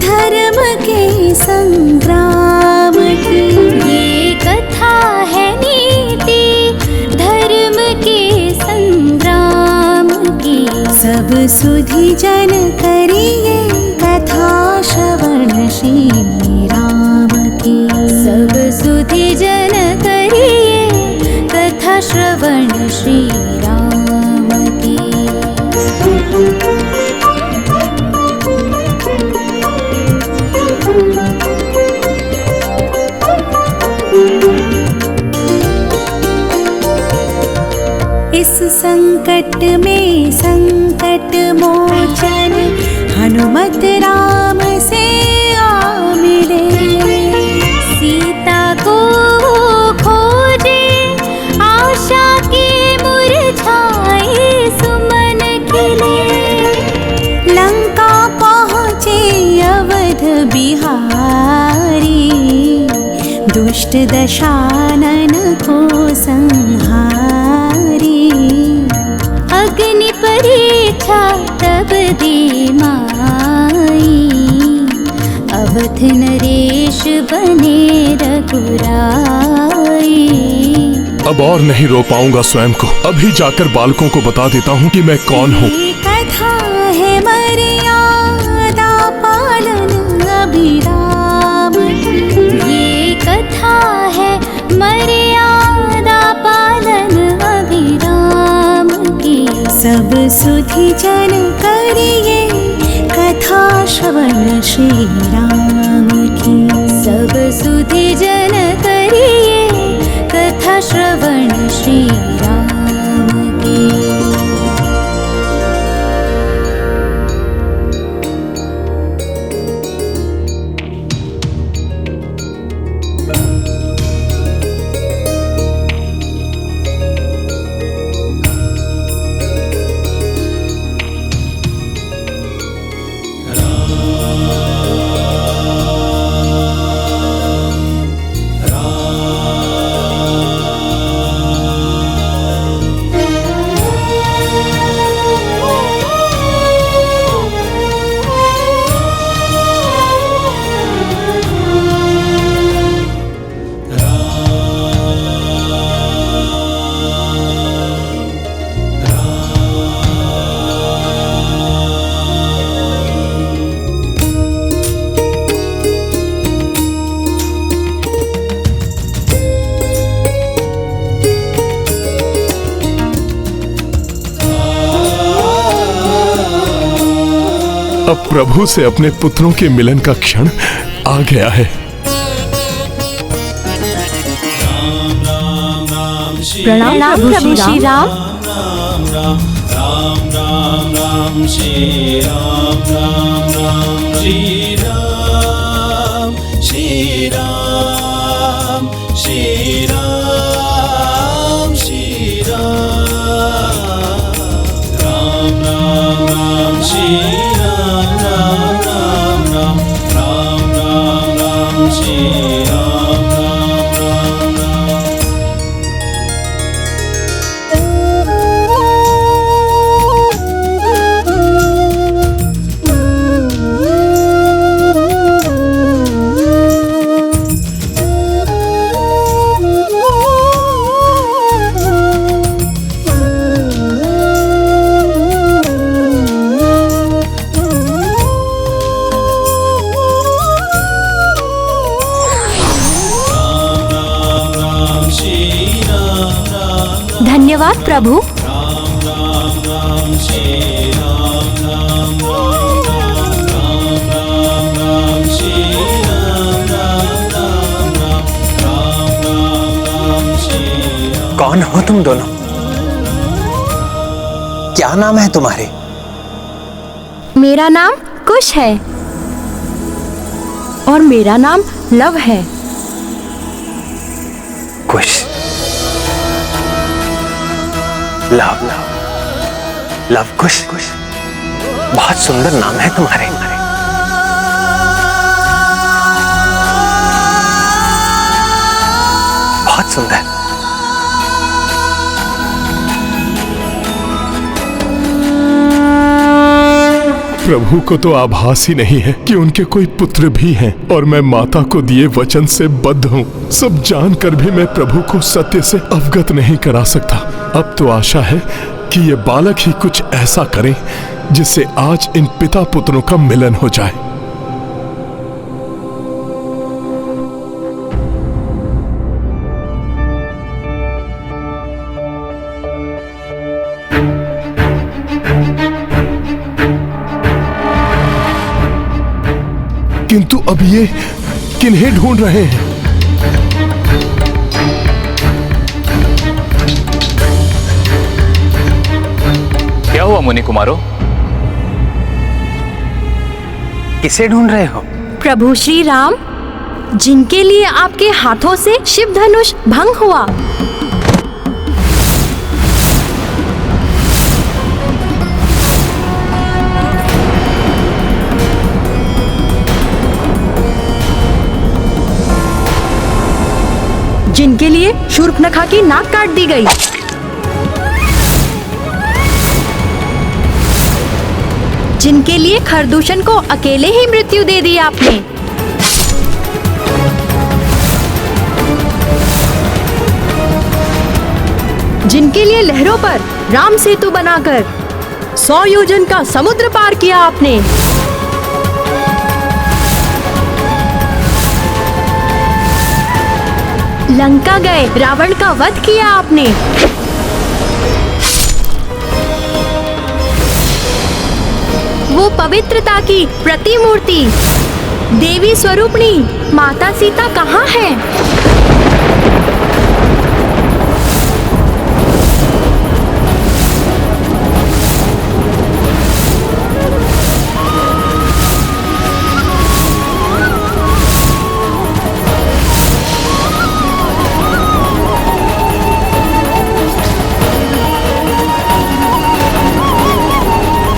धर्म के संग्राम की। ये कथा है नीति धर्म के संग्राम की। सब सुधी जन करिए कथा श्रवण श्री राम की। सब सुधी जन करिए कथा श्रवण श्री राम की। इस संकट में संकट मोचन हनुमत राम से आ मिले। सीता को खोजे आशा के मुरझाए सुमन खिले। लंका पहुँचे अवध बिहारी दुष्ट दशानन को संहारी। अग्नि परीक्षा तब दे माई अवध नरेश बने रघुराई। अब और नहीं रो पाऊंगा स्वयं को। अभी जाकर बालकों को बता देता हूँ कि मैं कौन हूँ। ये कथा है मर्यादा पालन अभिराम की। ये कथा है मर्यादा पालन अभिराम की। सब सुधी जन करिए कथा श्रवण श्री राम की। सब सुधी जन करिए कथा श्रवण श्री राम की। अब प्रभु से अपने पुत्रों के मिलन का क्षण आ गया है। प्रणाम प्रभु श्री राम। राम राम राम राम श्री राम राम राम श्री राम श्री राम श्री राम श्री राम राम राम राम श्री राम राम राम राम राम राम राम श्री राम राम राम राम। धन्यवाद प्रभु। राम राम राम श्री राम राम राम राम राम श्री राम राम राम राम राम राम श्री राम। कौन हो तुम दोनों? क्या नाम है तुम्हारे? मेरा नाम कुश है और मेरा नाम लव है। कुश, लव लव कुश, बहुत सुंदर नाम है तुम्हारे। बहुत सुंदर। प्रभु को तो आभास ही नहीं है कि उनके कोई पुत्र भी हैं और मैं माता को दिए वचन से बद्ध हूँ। सब जानकर भी मैं प्रभु को सत्य से अवगत नहीं करा सकता। अब तो आशा है कि ये बालक ही कुछ ऐसा करे जिससे आज इन पिता पुत्रों का मिलन हो जाए। किंतु अब ये किन्हें ढूंढ रहे हैं? क्या हुआ मुनि कुमारो? किसे ढूंढ रहे हो? प्रभु श्री राम, जिनके लिए आपके हाथों से शिव धनुष भंग हुआ। जिनके लिए शूर्पणखा की नाक काट दी गई। जिनके लिए खरदूषण को अकेले ही मृत्यु दे दी आपने। जिनके लिए लहरों पर राम सेतु बनाकर 100 योजन का समुद्र पार किया आपने। लंका गए रावण का वध किया आपने। वो पवित्रता की प्रतिमूर्ति देवी स्वरूपणी माता सीता कहाँ है?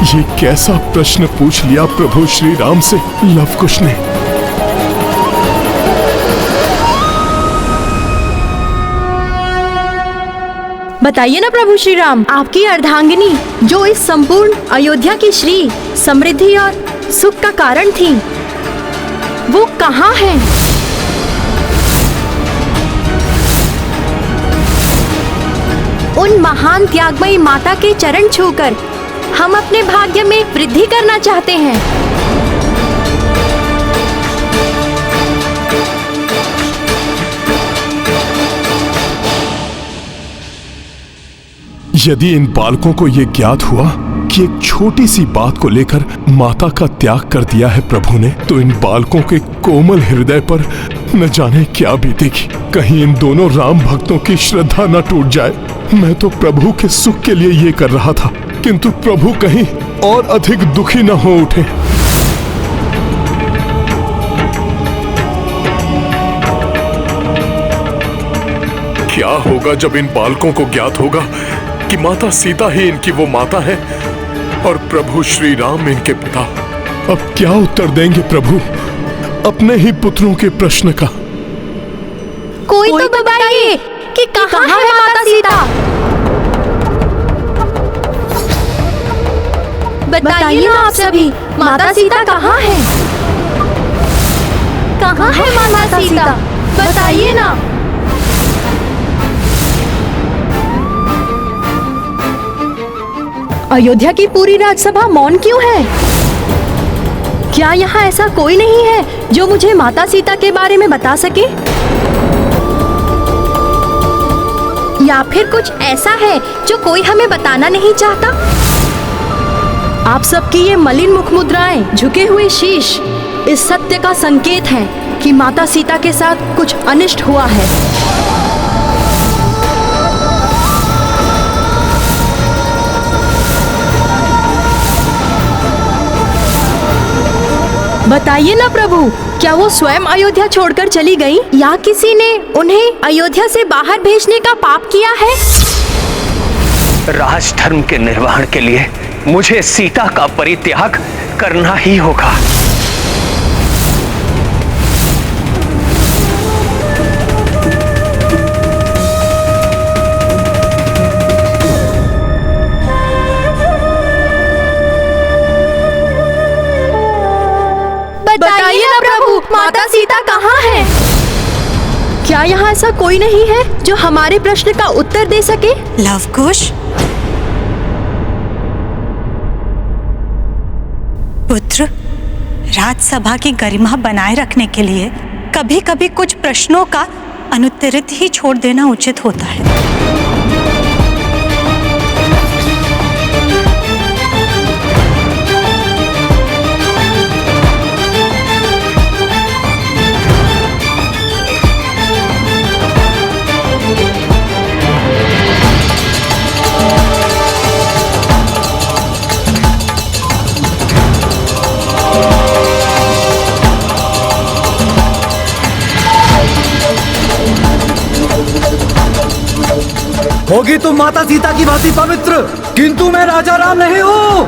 ये कैसा प्रश्न पूछ लिया प्रभु श्री राम से लव कुश ने। बताइए ना प्रभु श्री राम, आपकी अर्धांगिनी जो इस संपूर्ण अयोध्या की श्री समृद्धि और सुख का कारण थी, वो कहाँ है? उन महान त्यागमयी माता के चरण छूकर हम अपने भाग्य में वृद्धि करना चाहते हैं। यदि इन बालकों को ये ज्ञात हुआ कि एक छोटी सी बात को लेकर माता का त्याग कर दिया है प्रभु ने, तो इन बालकों के कोमल हृदय पर न जाने क्या बीतेगी। कहीं इन दोनों राम भक्तों की श्रद्धा न टूट जाए। मैं तो प्रभु के सुख के लिए ये कर रहा था, किंतु प्रभु कहीं और अधिक दुखी न हो उठे। क्या होगा जब इन बालकों को ज्ञात होगा कि माता सीता ही इनकी वो माता है और प्रभु श्री राम इनके पिता? अब क्या उत्तर देंगे प्रभु अपने ही पुत्रों के प्रश्न का? कोई तो बताइए कि कहाँ है माता सीता? बताइए ना आप सभी, माता सीता कहाँ है? कहाँ है माता सीता? बताइए ना। अयोध्या की पूरी राजसभा मौन क्यों है? क्या यहाँ ऐसा कोई नहीं है जो मुझे माता सीता के बारे में बता सके? या फिर कुछ ऐसा है जो कोई हमें बताना नहीं चाहता? आप सबकी ये मलिन मुख मुद्राएं, झुके हुए शीश इस सत्य का संकेत है कि माता सीता के साथ कुछ अनिष्ट हुआ है। बताइए ना प्रभु, क्या वो स्वयं अयोध्या छोड़कर चली गई या किसी ने उन्हें अयोध्या से बाहर भेजने का पाप किया है? राजधर्म के निर्वहन के लिए मुझे सीता का परित्याग करना ही होगा। क्या यहाँ ऐसा कोई नहीं है जो हमारे प्रश्न का उत्तर दे सके? लवकुश, पुत्र, राजसभा की गरिमा बनाए रखने के लिए कभी कभी कुछ प्रश्नों का अनुत्तरित ही छोड़ देना उचित होता है। होगी तुम माता सीता की भांति पवित्र, किंतु मैं राजा राम नहीं हूँ।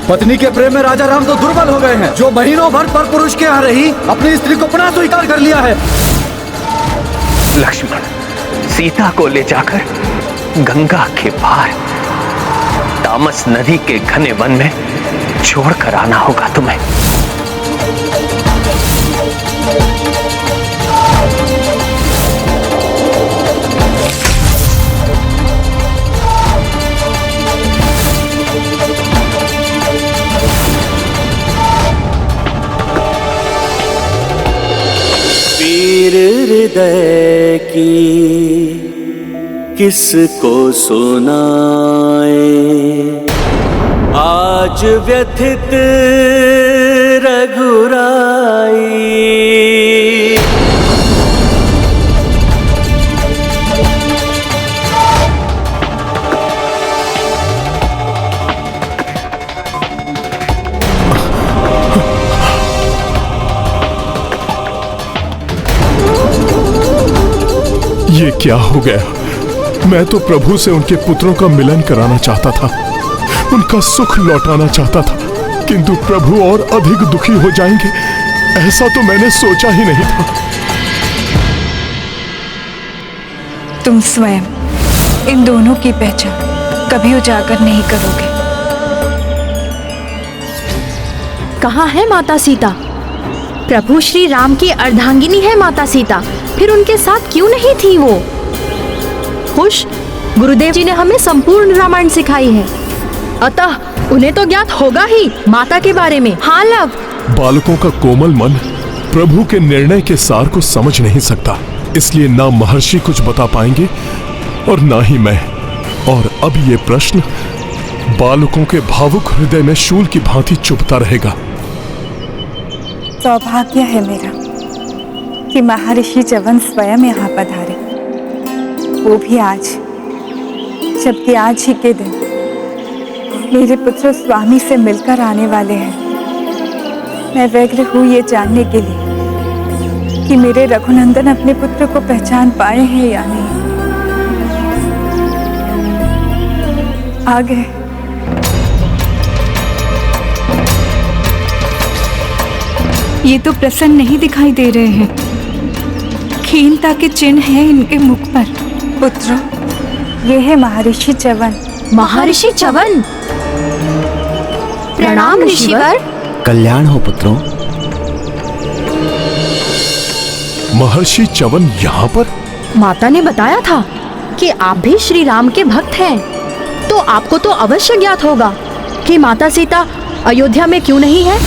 पत्नी के प्रेम में राजा राम तो दुर्बल हो गए हैं। जो महीनों भर पर पुरुष के यहाँ रही, अपनी स्त्री को पुनः स्वीकार कर लिया है। लक्ष्मण, सीता को ले जाकर गंगा के पार तामस नदी के घने वन में छोड़कर आना होगा तुम्हें। वीर हृदय की किसको सुनाए, आज व्यथित रघुराई। ये क्या हो गया? मैं तो प्रभु से उनके पुत्रों का मिलन कराना चाहता था, उनका सुख लौटाना चाहता था, किंतु प्रभु और अधिक दुखी हो जाएंगे, ऐसा तो मैंने सोचा ही नहीं था। तुम स्वयं इन दोनों की पहचान कभी उजागर नहीं करोगे। कहाँ है माता सीता? प्रभु श्री राम की अर्धांगिनी है माता सीता, फिर उनके साथ क्यों नहीं थी वो? खुश, गुरुदेव जी ने हमें संपूर्ण रामायण सिखाई है, अतः उन्हें तो ज्ञात होगा ही माता के बारे में। हाँ लव। बालकों का कोमल मन प्रभु के निर्णय के सार को समझ नहीं सकता, इसलिए ना महर्षि कुछ बता पाएंगे और ना ही मैं। और अब ये प्रश्न बालकों के भावुक हृदय में शूल की भांति चुभता रहेगा। सौभाग्य है मेरा कि महर्षि च्यवन स्वयं यहाँ पधारे, वो भी आज, जबकि आज ही के दिन मेरे पुत्र स्वामी से मिलकर आने वाले हैं। मैं व्यग्र हूँ ये जानने के लिए कि मेरे रघुनंदन अपने पुत्र को पहचान पाए हैं या नहीं। आ गए। ये तो प्रसन्न नहीं दिखाई दे रहे हैं, खीनता के चिन्ह हैं इनके मुख पर। पुत्रों, ये है महर्षि च्यवन। महर्षि च्यवन, प्रणाम ऋषिवर। कल्याण हो पुत्रों। महर्षि च्यवन यहाँ पर? माता ने बताया था कि आप भी श्री राम के भक्त हैं, तो आपको तो अवश्य ज्ञात होगा कि माता सीता अयोध्या में क्यों नहीं है।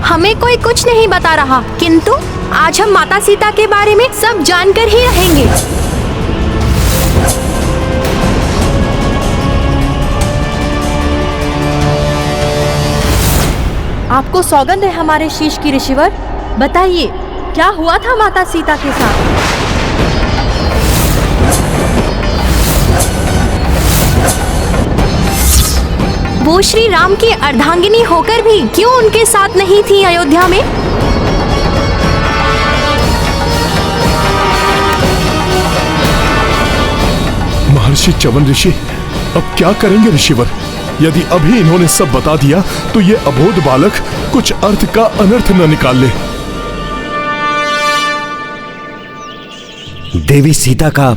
हमें कोई कुछ नहीं बता रहा, किंतु आज हम माता सीता के बारे में सब जानकर ही रहेंगे। आपको सौगंध है हमारे शीश की ऋषिवर, बताइए क्या हुआ था माता सीता के साथ? वो श्री राम की अर्धांगिनी होकर भी क्यों उनके साथ नहीं थी अयोध्या में? महर्षि च्यवन ऋषि, अब क्या करेंगे ऋषिवर? यदि अभी इन्होंने सब बता दिया तो ये अबोध बालक कुछ अर्थ का अनर्थ न निकाल ले। देवी सीता का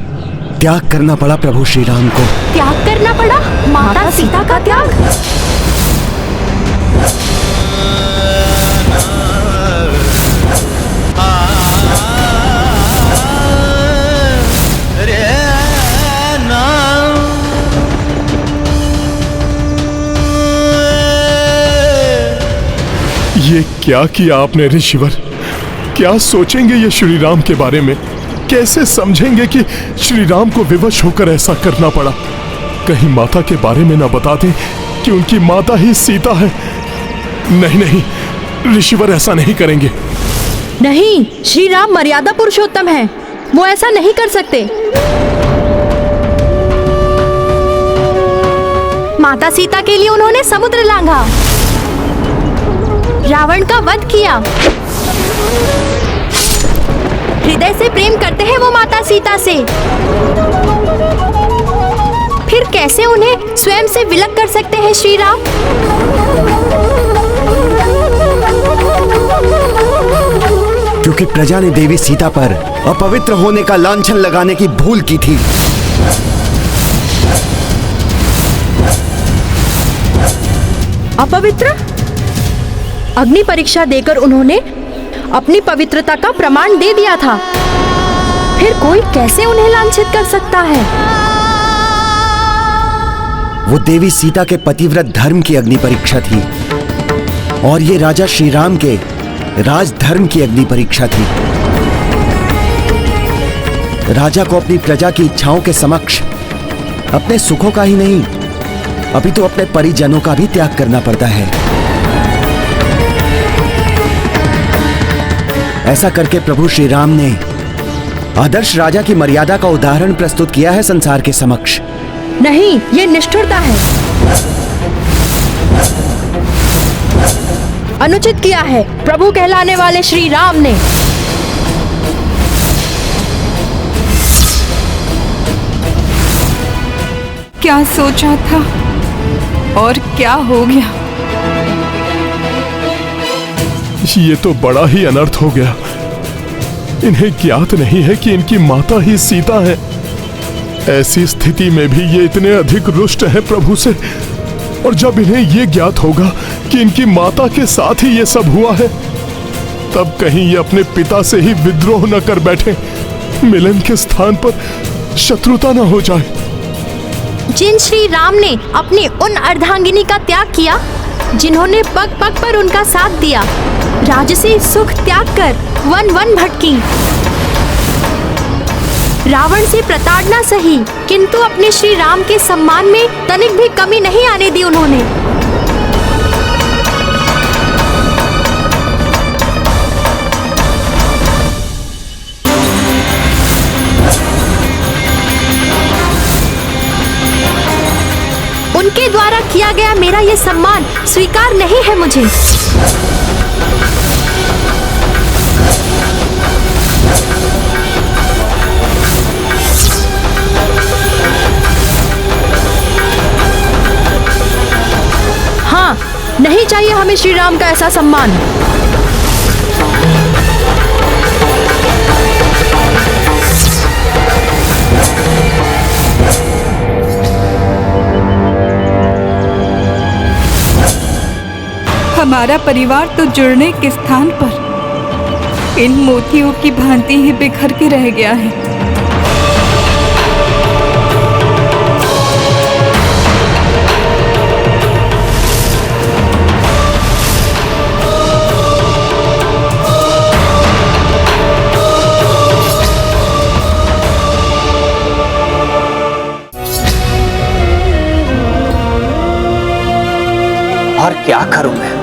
त्याग करना पड़ा प्रभु श्री राम को। त्याग करना पड़ा? माता सीता का त्याग? क्या किया आपने ऋषिवर? क्या सोचेंगे ये श्री राम के बारे में? कैसे समझेंगे कि श्री राम को विवश होकर ऐसा करना पड़ा? कहीं माता के बारे में ना बता दें कि उनकी माता ही सीता है। नहीं नहीं, ऋषिवर ऐसा नहीं करेंगे। नहीं, श्री राम मर्यादा पुरुषोत्तम है, वो ऐसा नहीं कर सकते। माता सीता के लिए उन्होंने समुद्र लांघा, रावण का वध किया। हृदय से प्रेम करते हैं वो माता सीता से, फिर कैसे उन्हें स्वयं से विलग कर सकते हैं श्री राम? क्योंकि प्रजा ने देवी सीता पर अपवित्र होने का लांछन लगाने की भूल की थी। अपवित्र? अग्नि परीक्षा देकर उन्होंने अपनी पवित्रता का प्रमाण दे दिया था, फिर कोई कैसे उन्हें लांछित कर सकता है? वो देवी सीता के पतिव्रत धर्म की अग्नि परीक्षा थी और ये राजा श्री राम के राजधर्म की अग्नि परीक्षा थी। राजा को अपनी प्रजा की इच्छाओं के समक्ष अपने सुखों का ही नहीं, अभी तो अपने परिजनों का भी त्याग करना पड़ता है। ऐसा करके प्रभु श्री राम ने आदर्श राजा की मर्यादा का उदाहरण प्रस्तुत किया है संसार के समक्ष। नहीं, ये निष्ठुरता है, अनुचित किया है प्रभु कहलाने वाले श्री राम ने। क्या सोचा था और क्या हो गया? ये तो बड़ा ही अनर्थ हो गया। इन्हें ज्ञात नहीं है कि इनकी माता ही सीता है। ऐसी स्थिति में भी ये इतने अधिक रुष्ट हैं प्रभु से, और जब इन्हें ये ज्ञात होगा कि इनकी माता के साथ ही ये सब हुआ है, तब कहीं ये अपने पिता से ही विद्रोह न कर बैठे, मिलन के स्थान पर शत्रुता न हो जाए। जिन श्री राम ने अपनी उन अर्धांगिनी का त्याग किया जिन्होंने पग पग पर उनका साथ दिया, राजसी सुख त्याग कर वन वन भटकी, रावण से प्रताड़ना सही, किंतु अपने श्री राम के सम्मान में तनिक भी कमी नहीं आने दी उन्होंने। उनके द्वारा किया गया मेरा ये सम्मान स्वीकार नहीं है मुझे। हाँ, नहीं चाहिए हमें श्री राम का ऐसा सम्मान। हमारा परिवार तो जुड़ने के स्थान पर इन मोतियों की भांति ही बिखर के रह गया है। और क्या करूं मैं?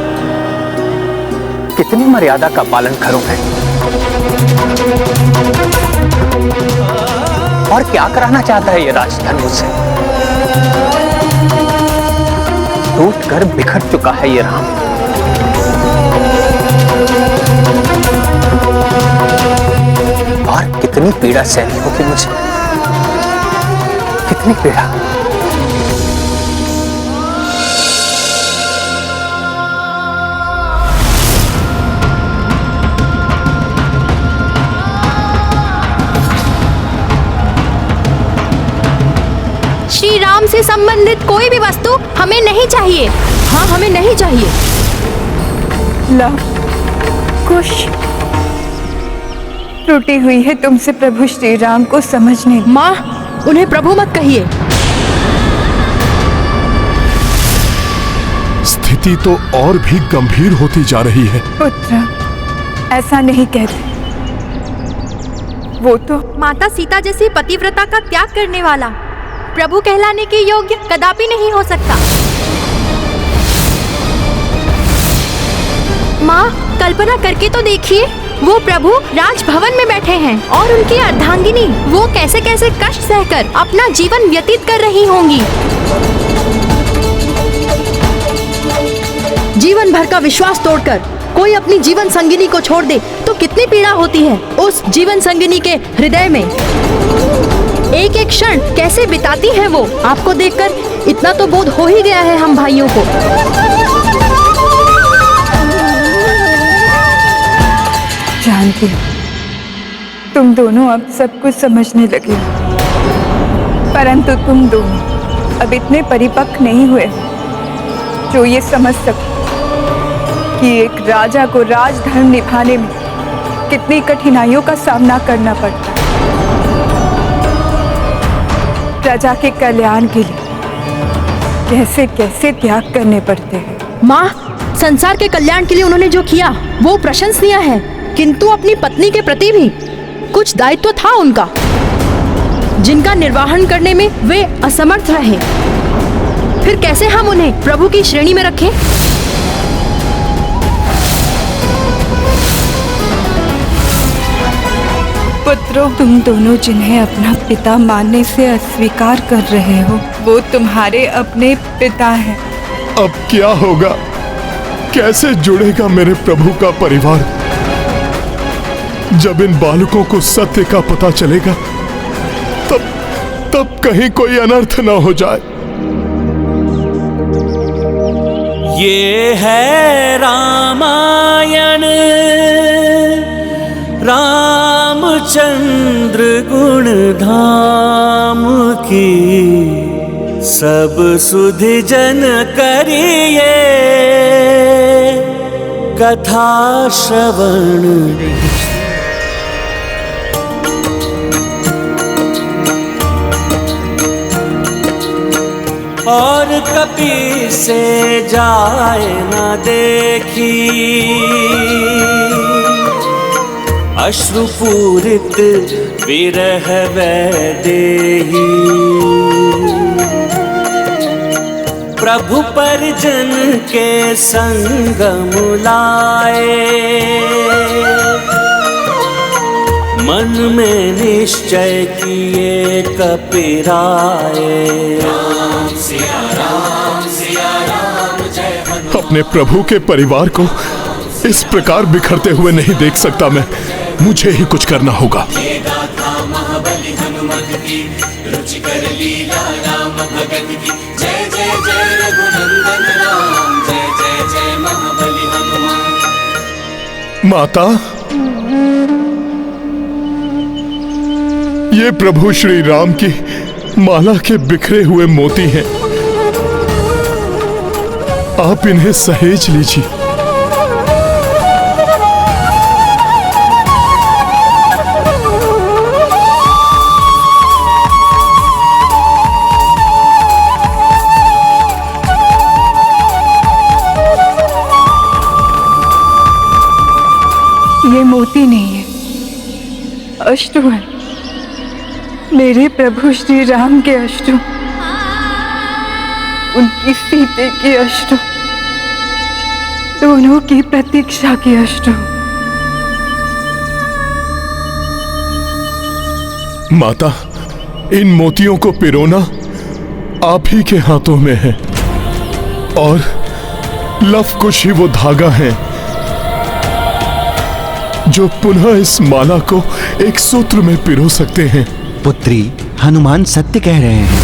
कितनी मर्यादा का पालन करूं मैं? और क्या कराना चाहता है ये राजधर्म मुझसे? टूट कर बिखर चुका है ये राम। और कितनी पीड़ा सहनी होगी मुझे, कितनी पीड़ा। श्री राम से संबंधित कोई भी वस्तु हमें नहीं चाहिए। हाँ, हमें नहीं चाहिए। लव कुश त्रुटि हुई है तुमसे प्रभु श्री राम को समझने। माँ, उन्हें प्रभु मत कहिए। स्थिति तो और भी गंभीर होती जा रही है। पुत्र, ऐसा नहीं कहते। वो तो माता सीता जैसी पतिव्रता का त्याग करने वाला प्रभु कहलाने के योग्य कदापि नहीं हो सकता। माँ, कल्पना करके तो देखिए, वो प्रभु राजभवन में बैठे हैं और उनकी अर्धांगिनी वो कैसे कैसे कष्ट सहकर अपना जीवन व्यतीत कर रही होंगी। जीवन भर का विश्वास तोड़कर कोई अपनी जीवन संगिनी को छोड़ दे तो कितनी पीड़ा होती है उस जीवन संगिनी के हृदय में। एक एक क्षण कैसे बिताती हैं वो, आपको देखकर इतना तो बोध हो ही गया है हम भाइयों को। जानती हूँ तुम दोनों अब सब कुछ समझने लगे हो, परंतु तुम दोनों अब इतने परिपक्व नहीं हुए जो ये समझ सको कि एक राजा को राजधर्म निभाने में कितनी कठिनाइयों का सामना करना पड़ता है। प्रजा के कल्याण के लिए कैसे कैसे त्याग करने पड़ते हैं। माँ, संसार के कल्याण के लिए उन्होंने जो किया वो प्रशंसनीय है, किंतु अपनी पत्नी के प्रति भी कुछ दायित्व था उनका, जिनका निर्वहन करने में वे असमर्थ रहे। फिर कैसे हम उन्हें प्रभु की श्रेणी में रखें? पुत्रों, तुम दोनों जिन्हें अपना पिता मानने से अस्वीकार कर रहे हो, वो तुम्हारे अपने पिता हैं। अब क्या होगा? कैसे जुड़ेगा मेरे प्रभु का परिवार? जब इन बालकों को सत्य का पता चलेगा तब कहीं कोई अनर्थ न हो जाए। ये है रामायण, रामचंद्र गुण धाम की, सब सुधि जन करिए कथा श्रवण। और कपि से जाए न देखी, अश्रुपूरित विरह वैदेही। प्रभु परिजन के संग मुलाए, मन में निश्चय किए कपिराए। अपने प्रभु के परिवार को इस प्रकार बिखरते हुए नहीं देख सकता मैं। मुझे ही कुछ करना होगा। माता, ये प्रभु श्री राम की माला के बिखरे हुए मोती हैं, आप इन्हें सहेज लीजिए। ये मोती नहीं है, अश्रु है, मेरे प्रभु श्री राम के अश्रु, उनकी सीते के अश्रु, दोनों की प्रतीक्षा के अश्रु। माता, इन मोतियों को पिरोना आप ही के हाथों में है, और लव कुश ही वो धागा है जो पुनः इस माला को एक सूत्र में पिरो सकते हैं। पुत्री, हनुमान सत्य कह रहे हैं।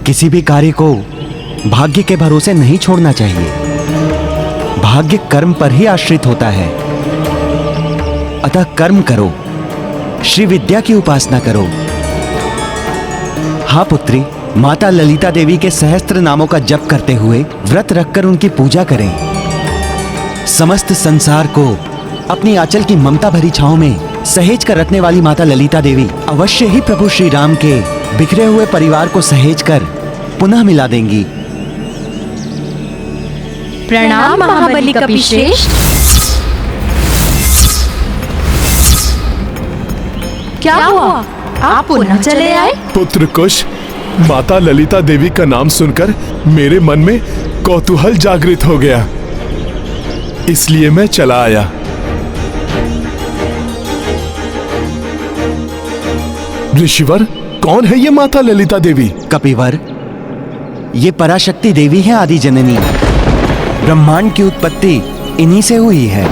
किसी भी कार्य को भाग्य के भरोसे नहीं छोड़ना चाहिए। भाग्य कर्म पर ही आश्रित होता है। अतः कर्म करो, श्री विद्या की उपासना करो। हाँ पुत्री, माता ललिता देवी के सहस्त्र नामों का जप करते हुए व्रत रखकर उनकी पूजा करें। समस्त संसार को अपनी आंचल की ममता भरी छांव में सहेज कर रखने वाली माता ललिता देवी अवश्य ही प्रभु श्री राम के बिखरे हुए परिवार को सहेज कर पुनः मिला देंगी। प्रणाम महाबली कपिश्रेष्ठ। क्या हुआ, आप पुनः चले आए? पुत्र कुश, माता ललिता देवी का नाम सुनकर मेरे मन में कौतूहल जागृत हो गया, इसलिए मैं चला आया। ऋषिवर, कौन है ये माता ललिता देवी? कपिवर, ये पराशक्ति देवी है, आदि जननी। ब्रह्मांड की उत्पत्ति इन्हीं से हुई है।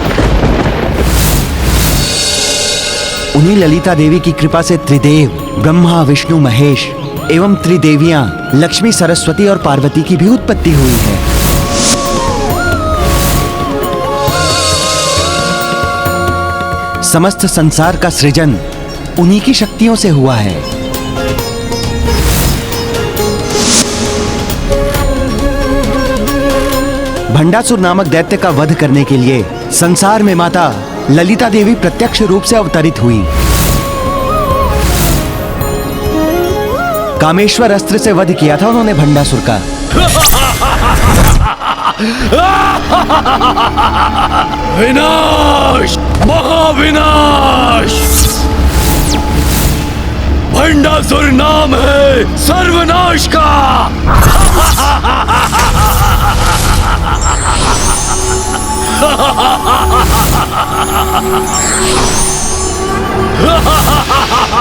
उन्हीं ललिता देवी की कृपा से त्रिदेव ब्रह्मा विष्णु महेश एवं त्रिदेवियां लक्ष्मी सरस्वती और पार्वती की भी उत्पत्ति हुई है। समस्त संसार का सृजन उन्हीं की शक्तियों से हुआ है। भंडासुर नामक दैत्य का वध करने के लिए संसार में माता ललिता देवी प्रत्यक्ष रूप से अवतरित हुई। कामेश्वर अस्त्र से वध किया था उन्होंने भंडासुर का। विनाश, महाविनाश। भंडासुर नाम है सर्वनाश का।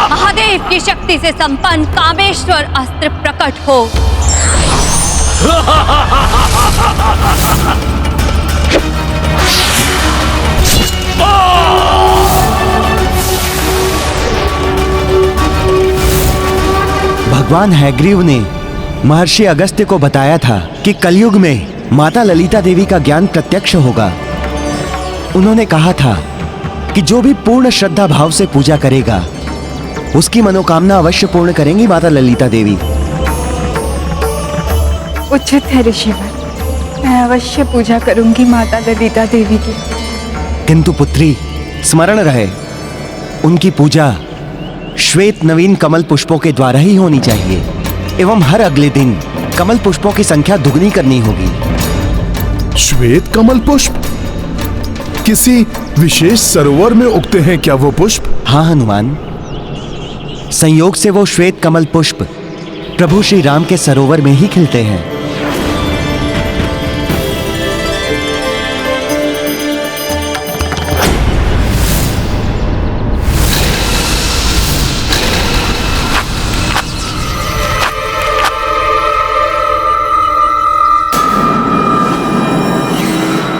महादेव की शक्ति से संपन्न कामेश्वर अस्त्र प्रकट हो। भगवान हैग्रीव ने महर्षि अगस्त्य को बताया था कि कलयुग में माता ललिता देवी का ज्ञान प्रत्यक्ष होगा। उन्होंने कहा था कि जो भी पूर्ण श्रद्धा भाव से पूजा करेगा उसकी मनोकामना अवश्य पूर्ण करेंगी माता ललिता देवी। उचित है ऋषिवर, मैं अवश्य पूजा करूंगी माता ललिता देवी की। किंतु पुत्री, स्मरण रहे, उनकी पूजा श्वेत नवीन कमल पुष्पों के द्वारा ही होनी चाहिए एवं हर अगले दिन कमल पुष्पों की संख्या दुगनी करनी होगी। श्वेत कमल पुष्प? किसी विशेष सरोवर में उगते हैं क्या वो पुष्प? हाँ हनुमान, संयोग से वो श्वेत कमल पुष्प प्रभु श्री राम के सरोवर में ही खिलते हैं।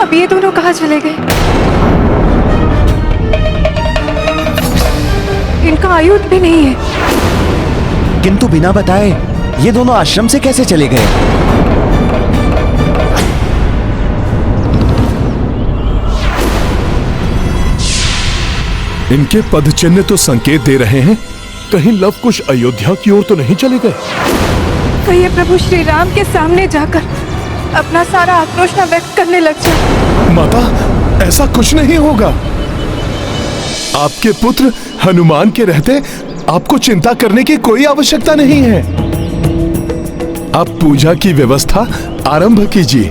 अब ये दोनों कहाँ चले गए? इनका आयुध भी नहीं है। किंतु बिना बताए ये दोनों आश्रम से कैसे चले गए? इनके पदचिन्ह तो संकेत दे रहे हैं, कहीं लव कुश अयोध्या की ओर तो नहीं चले गए? कहीं ये प्रभु श्री राम के सामने जाकर अपना सारा आक्रोश न व्यक्त करने लग जाए। माता, ऐसा कुछ नहीं होगा। आपके पुत्र हनुमान के रहते आपको चिंता करने की कोई आवश्यकता नहीं है। आप पूजा की व्यवस्था आरंभ कीजिए।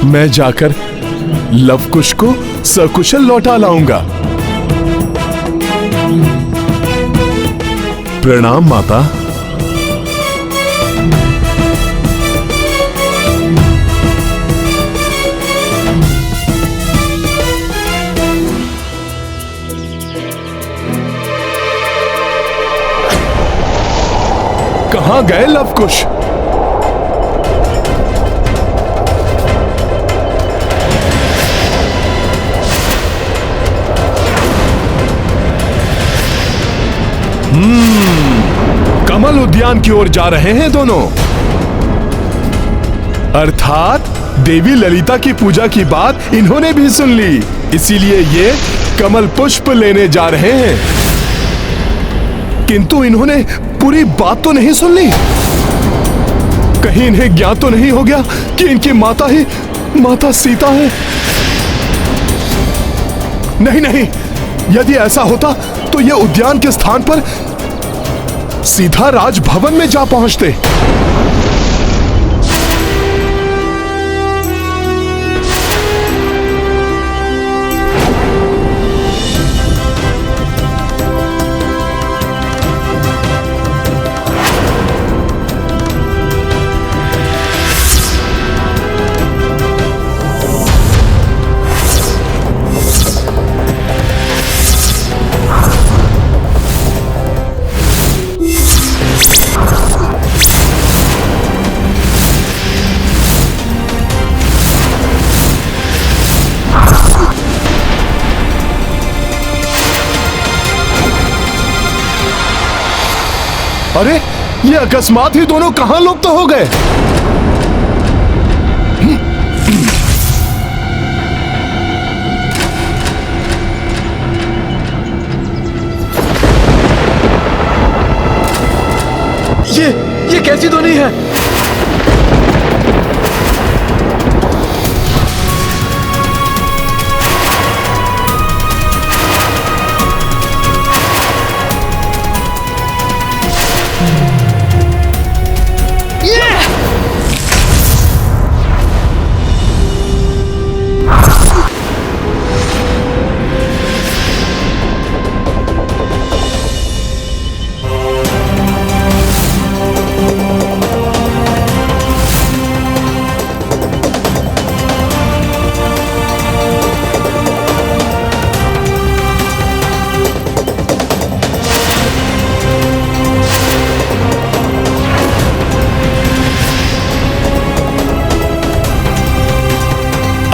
मैं जाकर लवकुश को सकुशल लौटा लाऊंगा। प्रणाम माता। कहां गए लवकुश? कमल उद्यान की ओर जा रहे हैं दोनों। अर्थात देवी ललिता की पूजा की बात इन्होंने भी सुन ली, इसीलिए ये कमल पुष्प लेने जा रहे हैं। किंतु इन्होंने पूरी बात तो नहीं सुन ली। कहीं इन्हें ज्ञात तो नहीं हो गया कि इनकी माता ही माता सीता है? नहीं नहीं, यदि ऐसा होता तो ये उद्यान के स्थान पर सीधा राजभवन में जा पहुंचते। अरे ये अकस्मात ही दोनों कहां लुप्त हो गए? ये कैसी ध्वनि है?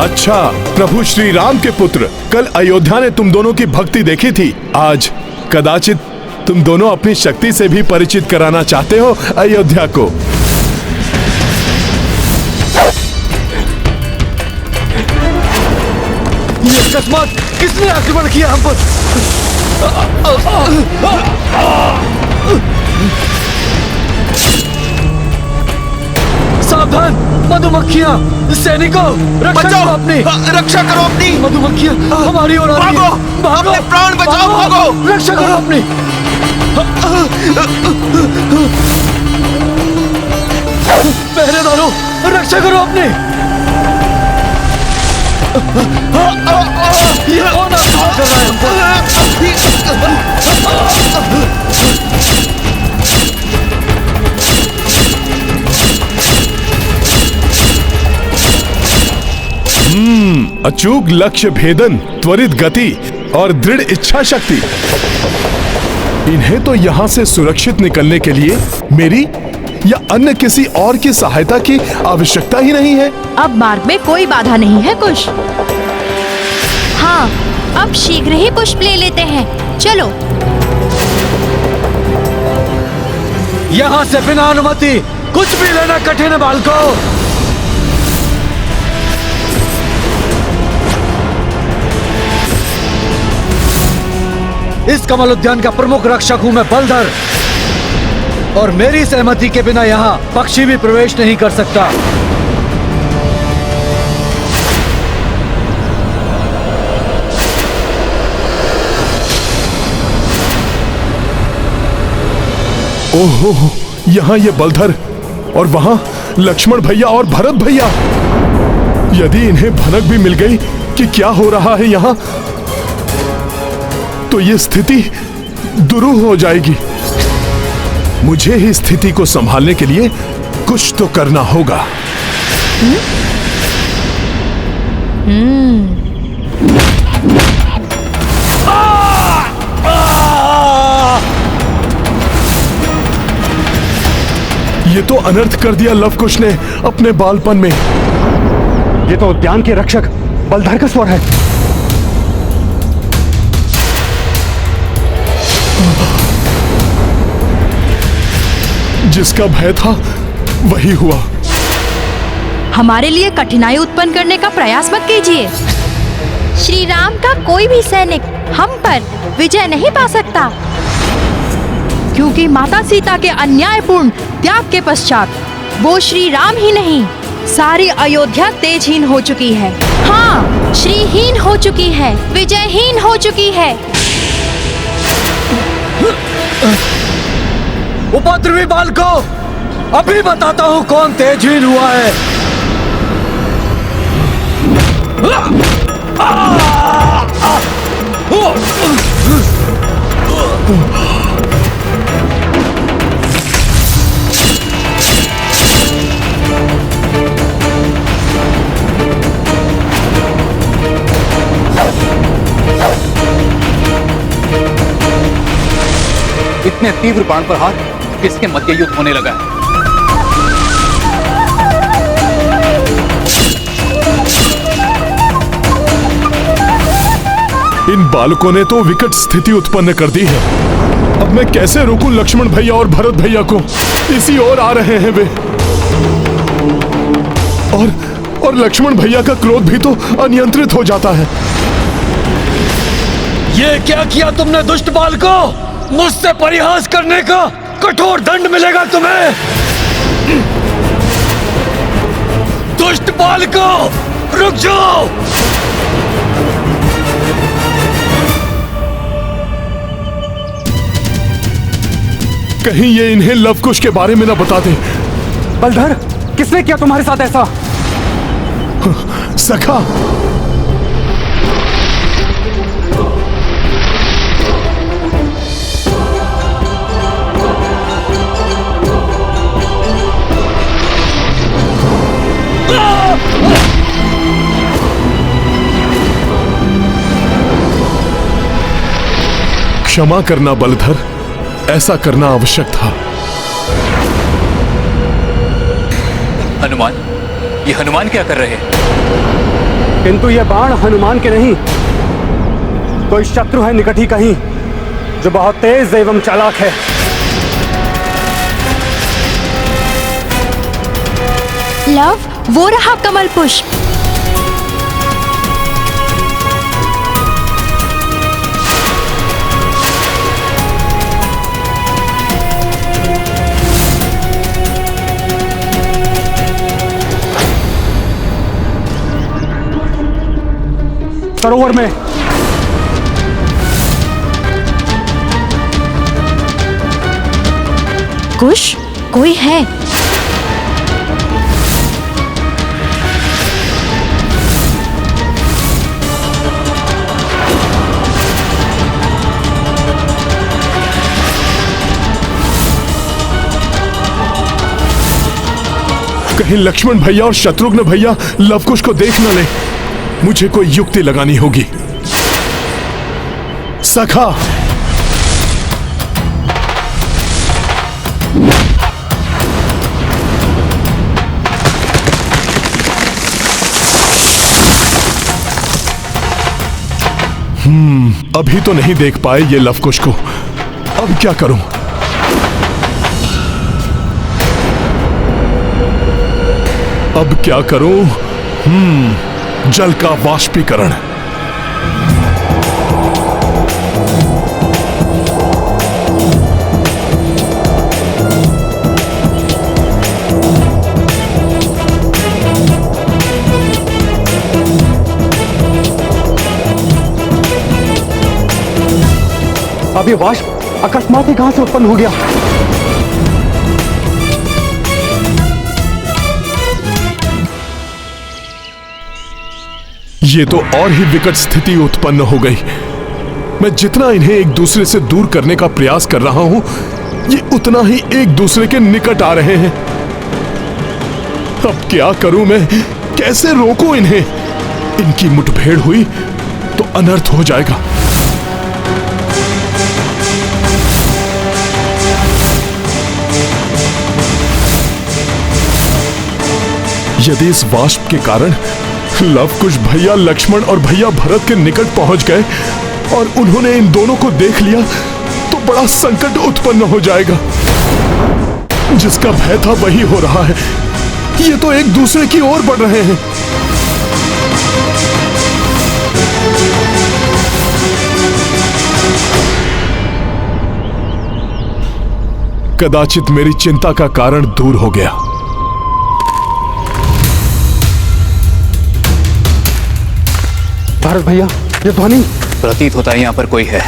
अच्छा, प्रभु श्री राम के पुत्र, कल अयोध्या ने तुम दोनों की भक्ति देखी थी। आज कदाचित तुम दोनों अपनी शक्ति से भी परिचित कराना चाहते हो अयोध्या को। ये अकस्मात किसने आक्रमण किया हम पर? सावधान मधुमक्खियां! सैनिकों, रक्षा करो अपनी! रक्षा करो अपनी! मधुमक्खियां हमारी ओर आ रही हैं! भागो! अपने प्राण बचाओ, भागो! रक्षा करो अपनी! पहरेदारों, रक्षा करो अपनी! ये कौन आक्रमण कर रहा है हमको? अचूक लक्ष्य भेदन, त्वरित गति और दृढ़ इच्छा शक्ति। इन्हें तो यहां से सुरक्षित निकलने के लिए मेरी या अन्य किसी और की सहायता की आवश्यकता ही नहीं है। अब मार्ग में कोई बाधा नहीं है कुश। हाँ, अब शीघ्र ही पुष्प ले लेते हैं। चलो। यहाँ से बिना अनुमति कुछ भी लेना कठिन है बालकों। इस कमल उद्यान का प्रमुख रक्षक हूं मैं बलधर, और मेरी सहमति के बिना यहाँ पक्षी भी प्रवेश नहीं कर सकता। ओहो, यहाँ ये बलधर और वहां लक्ष्मण भैया और भरत भैया। यदि इन्हें भनक भी मिल गई कि क्या हो रहा है यहाँ, तो ये स्थिति दुरूह हो जाएगी। मुझे ही स्थिति को संभालने के लिए कुछ तो करना होगा। ये तो अनर्थ कर दिया लवकुश ने अपने बालपन में। ये तो उद्यान के रक्षक बलधर का स्वर है। जिसका भय था वही हुआ। हमारे लिए कठिनाई उत्पन्न करने का प्रयास मत कीजिए। श्री राम का कोई भी सैनिक हम पर विजय नहीं पा सकता, क्योंकि माता सीता के अन्यायपूर्ण त्याग के पश्चात वो श्री राम ही नहीं, सारी अयोध्या तेजहीन हो चुकी है। हाँ, श्रीहीन हो चुकी है, विजयहीन हो चुकी है। उपद्रवी बालकों, अभी बताता हूं कौन तेजहीन हुआ है। इतने तीव्र बाण प्रहार किसके मध्य युद्ध होने लगा है। इन बालकों ने तो विकट स्थिति उत्पन्न कर दी है। अब मैं कैसे रोकूं लक्ष्मण भैया और भरत भैया को? इसी ओर आ रहे हैं वे। और लक्ष्मण भैया का क्रोध भी तो अनियंत्रित हो जाता है। ये क्या किया तुमने दुष्ट बाल को? मुझसे परिहास करने का कठोर दंड मिलेगा तुम्हें। दुष्ट बाल को, रुक जाओ। कहीं ये इन्हें लवकुश के बारे में ना बता दे। बलधर, किसने किया तुम्हारे साथ ऐसा? सखा, क्षमा करना बलधर, ऐसा करना आवश्यक था। हनुमान, ये हनुमान क्या कर रहे हैं? किंतु ये बाण हनुमान के नहीं, कोई शत्रु है निकट ही कहीं जो बहुत तेज एवं चालाक है। लव, वो रहा कमल पुष्प। सरोवर में कुश, कोई है? कहीं लक्ष्मण भैया और शत्रुघ्न भैया लवकुश को देख न ले। मुझे कोई युक्ति लगानी होगी। सखा, अभी तो नहीं देख पाए ये लवकुश को। अब क्या करूं? अब क्या करूं? जल का वाष्पीकरण। अब ये वाष्प अकस्मात ही कहां से उत्पन्न हो गया? ये तो और ही विकट स्थिति उत्पन्न हो गई। मैं जितना इन्हें एक दूसरे से दूर करने का प्रयास कर रहा हूं, ये उतना ही एक दूसरे के निकट आ रहे हैं। अब क्या करूं मैं? कैसे रोकूं इन्हें? इनकी मुठभेड़ हुई तो अनर्थ हो जाएगा। यदि इस वाष्प के कारण लवकुश भैया लक्ष्मण और भैया भरत के निकट पहुंच गए और उन्होंने इन दोनों को देख लिया तो बड़ा संकट उत्पन्न हो जाएगा। जिसका भय था वही हो रहा है। ये तो एक दूसरे की ओर बढ़ रहे हैं। कदाचित मेरी चिंता का कारण दूर हो गया। भारत भैया, ये ध्वनि प्रतीत होता है यहाँ पर कोई है।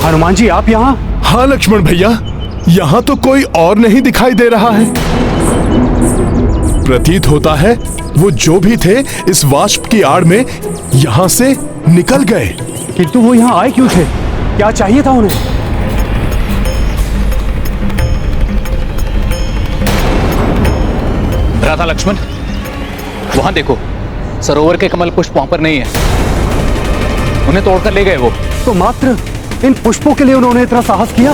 हनुमान जी, आप यहाँ? हाँ लक्ष्मण भैया, यहाँ तो कोई और नहीं दिखाई दे रहा है। प्रतीत होता है वो जो भी थे इस वाष्प की आड़ में यहाँ से निकल गए। किंतु वो यहाँ आए क्यों थे? क्या चाहिए था उन्हें? राधा लक्ष्मण, वहां देखो, सरोवर के कमल पुष्प वहां पर नहीं है। उन्हें तोड़कर ले गए वो। तो मात्र इन पुष्पों के लिए उन्होंने इतना साहस किया?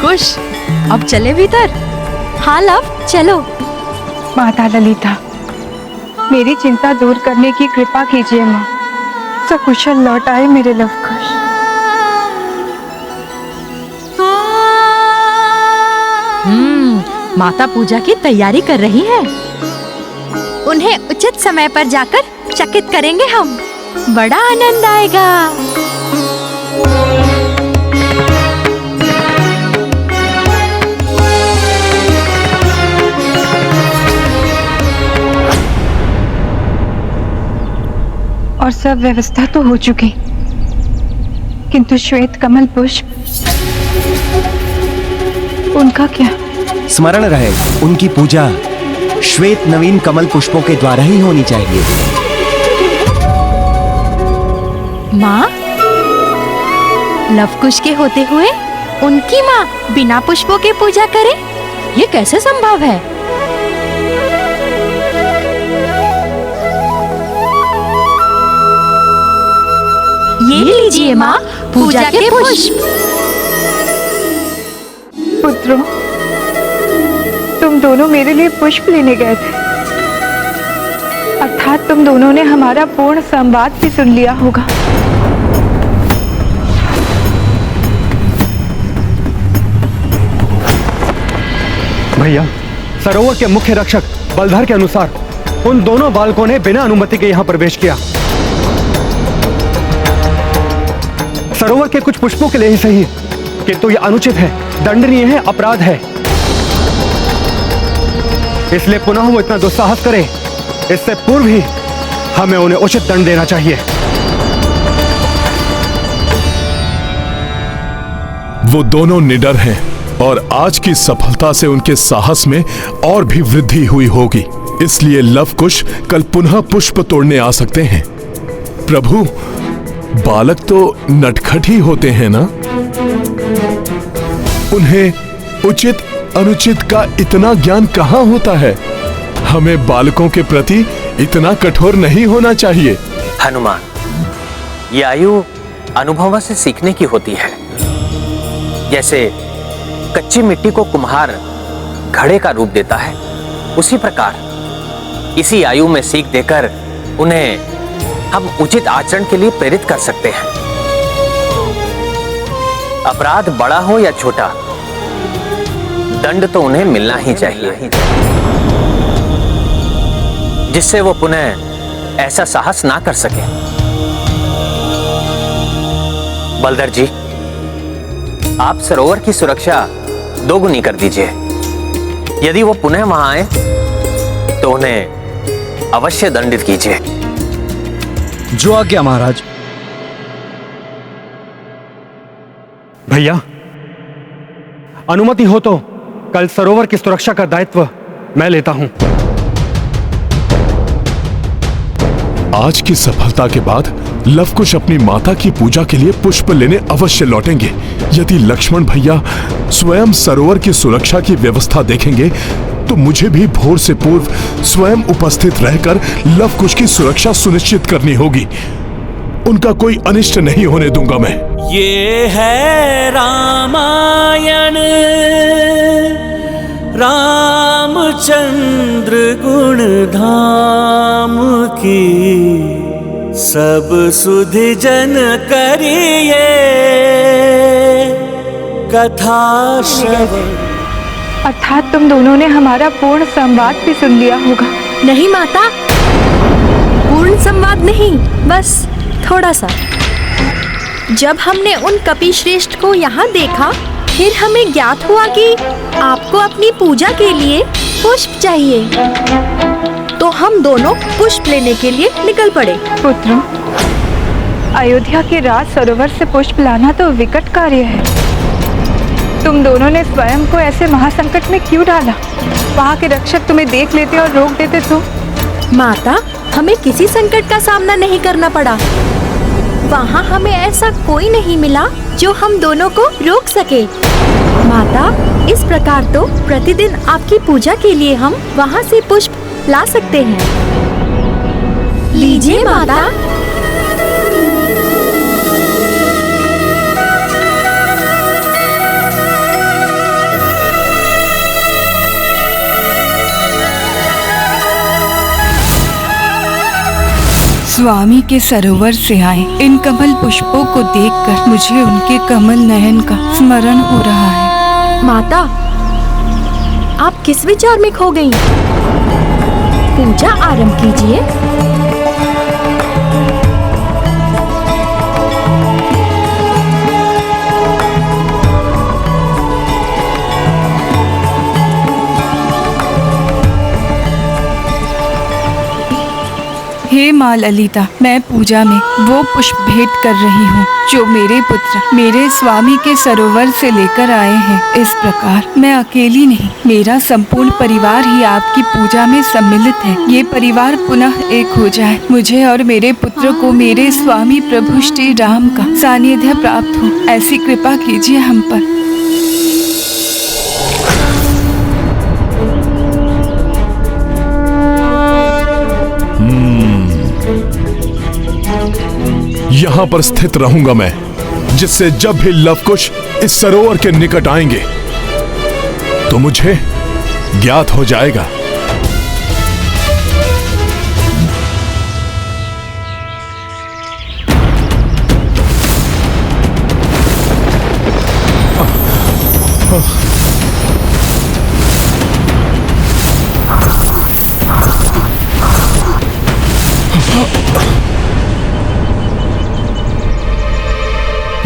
कुश, अब चले भीतर। हाँ लव, चलो। माता ललिता, मेरी चिंता दूर करने की कृपा कीजिए माँ। सकुशल लौट आए मेरे लवकुश। माता पूजा की तैयारी कर रही है। उन्हें उचित समय पर जाकर चकित करेंगे हम। बड़ा आनंद आएगा। और सब व्यवस्था तो हो चुकी, किंतु श्वेत कमल पुष्प, उनका क्या? स्मरण रहे, उनकी पूजा श्वेत नवीन कमल पुष्पों के द्वारा ही होनी चाहिए। माँ, लवकुश के होते हुए उनकी माँ बिना पुष्पों के पूजा करे, ये कैसे संभव है? ये लीजिए माँ, पूजा के पुष्प। पुत्रों, तुम दोनों मेरे लिए पुष्प लेने गए थे, अर्थात तुम दोनों ने हमारा पूर्ण संवाद भी सुन लिया होगा। भैया, सरोवर के मुख्य रक्षक बलधर के अनुसार उन दोनों बालकों ने बिना अनुमति के यहाँ प्रवेश किया। सरोवर के कुछ पुष्पों के लिए ही सही, किंतु यह अनुचित है, दंडनीय है, अपराध है। इसलिए पुनः वो इतना दुस्साहस करे, इससे पूर्व ही हमें उन्हें उचित दंड देना चाहिए। वो दोनों निडर हैं और आज की सफलता से उनके साहस में और भी वृद्धि हुई होगी। इसलिए लवकुश कल पुनः पुष्प तोड़ने आ सकते हैं। प्रभु, बालक तो नटखट ही होते हैं ना? उन्हें उचित अनुचित का इतना ज्ञान कहाँ होता है? हमें बालकों के प्रति इतना कठोर नहीं होना चाहिए। हनुमान, ये आयु अनुभव से सीखने की होती है। जैसे कच्ची मिट्टी को कुम्हार घड़े का रूप देता है, उसी प्रकार इसी आयु में सीख देकर उन्हें हम उचित आचरण के लिए प्रेरित कर सकते हैं। अपराध बड़ा हो या छोटा, दंड तो उन्हें मिलना ही चाहिए, जिससे वो पुनः ऐसा साहस ना कर सके। बलधर जी, आप सरोवर की सुरक्षा दोगुनी कर दीजिए। यदि वो पुनः वहां आए तो उन्हें अवश्य दंडित कीजिए। जो आज्ञा महाराज। भैया, अनुमति हो तो कल सरोवर की सुरक्षा का दायित्व मैं लेता हूं। आज की सफलता के बाद लवकुश अपनी माता की पूजा के लिए पुष्प लेने अवश्य लौटेंगे। यदि लक्ष्मण भैया स्वयं सरोवर की सुरक्षा की व्यवस्था देखेंगे तो मुझे भी भोर से पूर्व स्वयं उपस्थित रहकर लवकुश की सुरक्षा सुनिश्चित करनी होगी। उनका कोई अनिष्ट नहीं होने दूंगा मैं। ये है रामायण, रामचंद्र गुण धाम की, सब सुधि जन करिए कथा श्रवण। अर्थात तुम दोनों ने हमारा पूर्ण संवाद भी सुन लिया होगा। नहीं माता, पूर्ण संवाद नहीं, बस थोड़ा सा। जब हमने उन कपिश्रेष्ठ को यहाँ देखा, फिर हमें ज्ञात हुआ कि आपको अपनी पूजा के लिए पुष्प चाहिए, तो हम दोनों पुष्प लेने के लिए निकल पड़े। पुत्रों, अयोध्या के राज सरोवर से पुष्प लाना तो विकट कार्य है। तुम दोनों ने स्वयं को ऐसे महासंकट में क्यों डाला? वहाँ के रक्षक तुम्हें देख लेते और रोक देते तो? माता, हमें किसी संकट का सामना नहीं करना पड़ा। वहाँ हमें ऐसा कोई नहीं मिला जो हम दोनों को रोक सके। माता, इस प्रकार तो प्रतिदिन आपकी पूजा के लिए हम वहाँ से पुष्प ला सकते हैं। लीजिए माता। स्वामी के सरोवर से आए इन कमल पुष्पों को देखकर मुझे उनके कमल नयन का स्मरण हो रहा है। माता, आप किस विचार में खो गईं? पूजा आरंभ कीजिए। हे माँ ललिता, मैं पूजा में वो पुष्प भेंट कर रही हूँ जो मेरे पुत्र मेरे स्वामी के सरोवर से लेकर आए हैं। इस प्रकार मैं अकेली नहीं, मेरा संपूर्ण परिवार ही आपकी पूजा में सम्मिलित है। ये परिवार पुनः एक हो जाए, मुझे और मेरे पुत्र को मेरे स्वामी प्रभु श्री राम का सानिध्य प्राप्त हो, ऐसी कृपा कीजिए हम पर। यहां पर स्थित रहूंगा मैं, जिससे जब भी लवकुश इस सरोवर के निकट आएंगे तो मुझे ज्ञात हो जाएगा।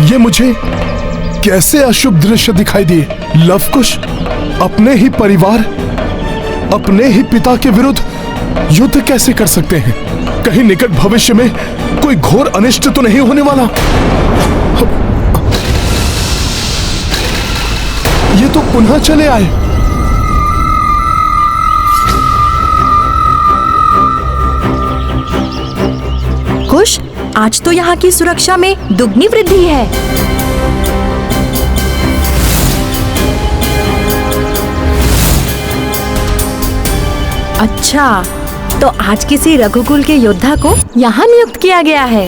ये मुझे कैसे अशुभ दृश्य दिखाई दिए। लवकुश अपने ही परिवार, अपने ही पिता के विरुद्ध युद्ध कैसे कर सकते हैं? कहीं निकट भविष्य में कोई घोर अनिष्ट तो नहीं होने वाला? ये तो पुनः चले आए। कुश, आज तो यहाँ की सुरक्षा में दुगनी वृद्धि है। अच्छा, तो आज किसी रघुकुल के योद्धा को यहाँ नियुक्त किया गया है।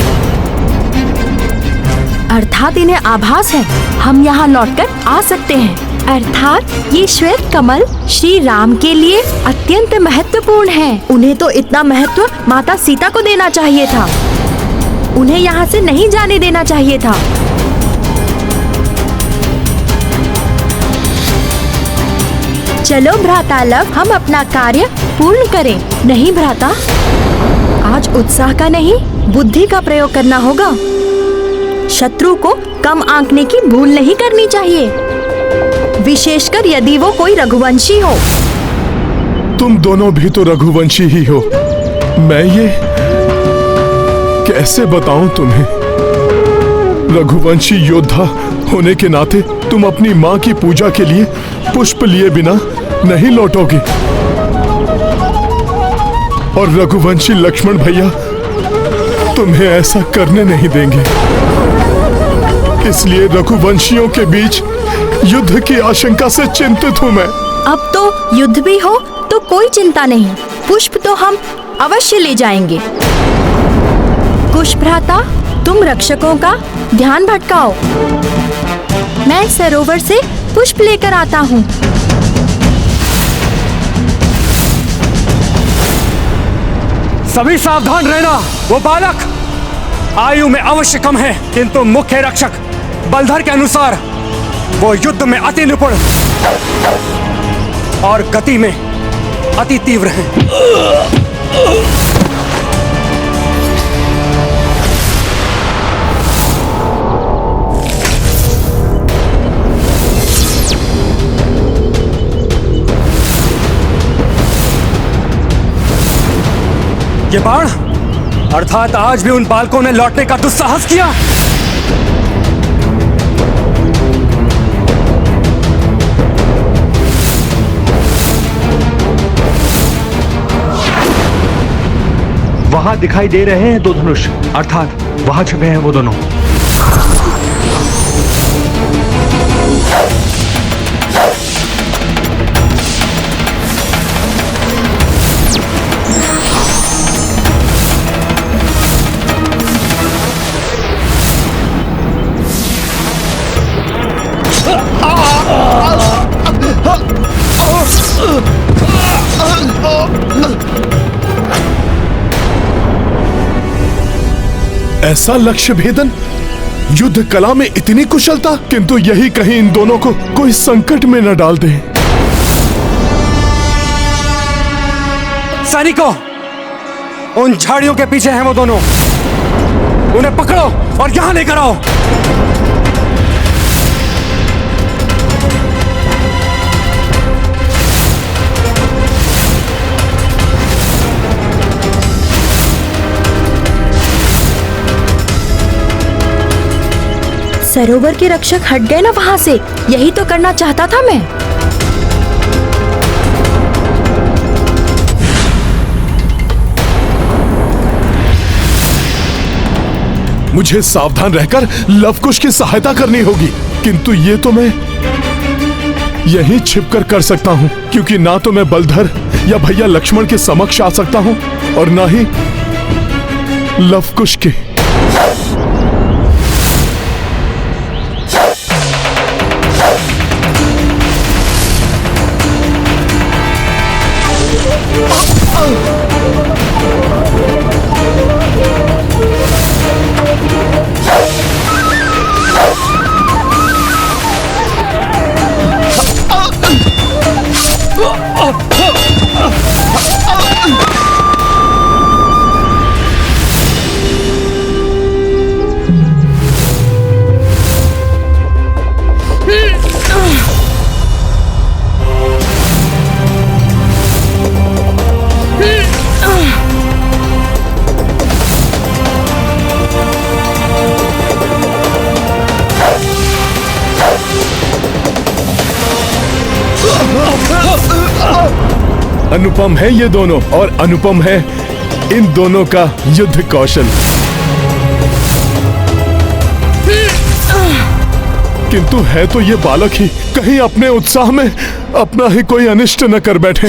अर्थात इन्हें आभास है हम यहाँ लौटकर आ सकते हैं। अर्थात ये श्वेत कमल श्री राम के लिए अत्यंत महत्वपूर्ण है। उन्हें तो इतना महत्व माता सीता को देना चाहिए था, उन्हें यहाँ से नहीं जाने देना चाहिए था। चलो भ्राता लव, हम अपना कार्य पूर्ण करें। नहीं भ्राता, आज उत्साह का नहीं बुद्धि का प्रयोग करना होगा। शत्रु को कम आंकने की भूल नहीं करनी चाहिए, विशेषकर यदि वो कोई रघुवंशी हो। तुम दोनों भी तो रघुवंशी ही हो। मैं ये कैसे बताऊं तुम्हें? रघुवंशी योद्धा होने के नाते तुम अपनी मां की पूजा के लिए पुष्प लिए बिना नहीं लौटोगे, और रघुवंशी लक्ष्मण भैया तुम्हें ऐसा करने नहीं देंगे। इसलिए रघुवंशियों के बीच युद्ध की आशंका से चिंतित हूं मैं। अब तो युद्ध भी हो तो कोई चिंता नहीं, पुष्प तो हम अवश्य ले जाएंगे। कुश भ्राता, तुम रक्षकों का ध्यान भटकाओ, मैं सरोवर से पुष्प लेकर आता हूँ। सभी सावधान रहना। वो बालक आयु में अवश्य कम है, किंतु मुख्य रक्षक बलधर के अनुसार वो युद्ध में अति निपुण और गति में अति तीव्र है। ये बाण, अर्थात आज भी उन बालकों ने लौटने का दुस्साहस किया। वहां दिखाई दे रहे हैं 2 धनुष, अर्थात वहां छुपे हैं वो दोनों। ऐसा लक्ष्य भेदन, युद्ध कला में इतनी कुशलता, किंतु यही कहीं इन दोनों को कोई संकट में न डाल दे। सैनिकों, उन झाड़ियों के पीछे हैं वो दोनों, उन्हें पकड़ो और यहां लेकर आओ। सरोवर के रक्षक हट गए ना वहां से, यही तो करना चाहता था मैं। मुझे सावधान रहकर लवकुश की सहायता करनी होगी, किंतु ये तो मैं यहीं छिपकर कर सकता हूं, क्योंकि ना तो मैं बलधर या भैया लक्ष्मण के समक्ष आ सकता हूं और ना ही लवकुश के। अनुपम है ये दोनों, और अनुपम है इन दोनों का युद्ध कौशल। किंतु है तो ये बालक ही, कहीं अपने उत्साह में अपना ही कोई अनिष्ट न कर बैठे।